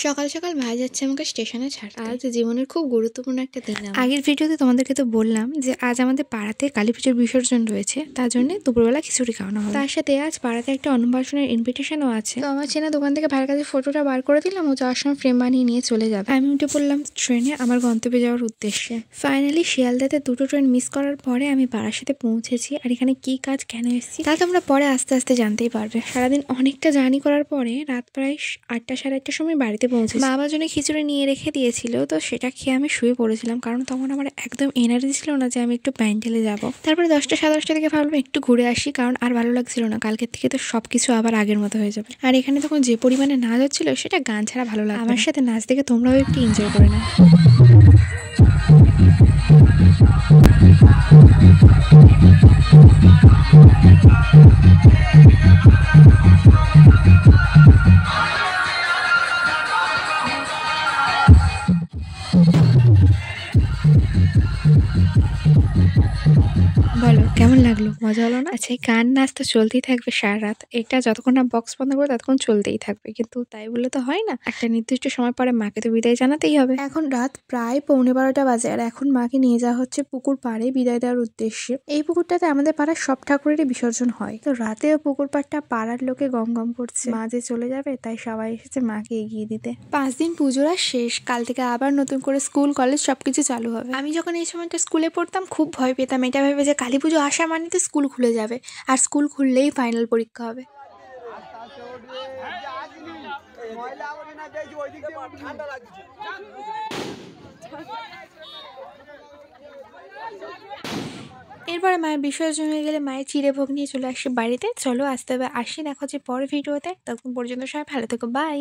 সকাল সকাল ভাই যাচ্ছে আমাকে স্টেশনে ছাড়তে। আজ জীবনের খুব গুরুত্বপূর্ণ একটা দিন। আগের ভিডিওতে তোমাদেরকে তো বললাম যে আজ আমাদের পাড়াতে কালী পুজোর বিসর্জন রয়েছে, তার জন্য দুপুরবেলা খিচুড়ি খাওয়ানো হবে। তার সাথে আজ পাড়াতে একটা অন্নপ্রাশনের ইনভিটেশনও আছে। তো আমার চেনা দোকান থেকে ভাইয়ের কাছে ফটোটা বার করে দিলাম, ও যাওয়ার সময় ফ্রেম বানিয়ে নিয়ে চলে যাবে। আমি উঠে পড়লাম ট্রেনে আমার গন্তব্যে যাওয়ার উদ্দেশ্যে। ফাইনালি শিয়ালদাতে দুটো ট্রেন মিস করার পরে আমি পাড়ার সাথে পৌঁছেছি। আর এখানে কি কাজ, কেন এসেছি তা তোমরা পরে আস্তে আস্তে জানতেই পারবে। সারাদিন অনেকটা জার্নি করার পরে রাত প্রায় 8টা সাড়ে 8টার সময় বাড়িতে পৌঁছেছি। মা আমার জন্য খিচুড়ি নিয়ে রেখে দিয়েছিল, তো সেটা খেয়ে আমি শুয়ে পড়েছিলাম, কারণ তখন আমার একদম এনার্জি ছিল না যে আমি একটু প্যান্ডেলে যাব। তারপরে 10টা সাড়ে 10টা থেকে ভাবলাম একটু ঘুরে আসি, কারণ আর ভালো লাগছিল না। কালকের থেকে তো সবকিছু আবার আগের মতো হয়ে যাবে। আর এখানে তখন যে পরিমাণে নাচ হচ্ছিল সেটা গান ছাড়া ভালো লাগে। আমার সাথে নাচ দেখে তোমরাও একটু এনজয় করে নাও। বলো কেমন লাগলো, মজা হলো না? আচ্ছা, এই গান নাচ তো চলতেই থাকবে সারা রাত। এটা যতক্ষণ না বক্স বন্ধ করবে ততক্ষণ চলতেই থাকবে, কিন্তু তাই বললে তো হয় না। একটা নির্দিষ্ট সময় পরে মাকে তো বিদায় জানাতেই হবে। এখন রাত প্রায় 11:15 বাজে, আর এখন মাকে নিয়ে যাওয়া হচ্ছে পুকুর পাড়ে বিদায় দেওয়ার উদ্দেশ্যে। এই পুকুরটাতে আমাদের পাড়ার সব ঠাকুরেরই বিসর্জন হয়, তো রাতেও পুকুর পাড়টা পাড়ার লোকে গম গম করছে। মা যে চলে যাবে তাই সবাই এসেছে মাকে এগিয়ে দিতে। 5 দিন পুজোর আর শেষ, কাল থেকে আবার নতুন করে স্কুল কলেজ সবকিছু চালু হবে। আমি যখন এই সময়টা স্কুলে পড়তাম খুব ভয় পেতাম, এটা ভেবে যে কালী পুজো আসা মানে তো স্কুল খুলে যাবে, আর স্কুল খুললেই ফাইনাল পরীক্ষা হবে। এরপরে মায়ের বিসর্জন হয়ে গেলে মায়ের চিড়ে ভোগ নিয়ে চলে আসি বাড়িতে। চলো আসতে হবে, আসি, দেখো যে পরের ভিডিওতে। তখন পর্যন্ত সবাই ভালো থেকো, বাই।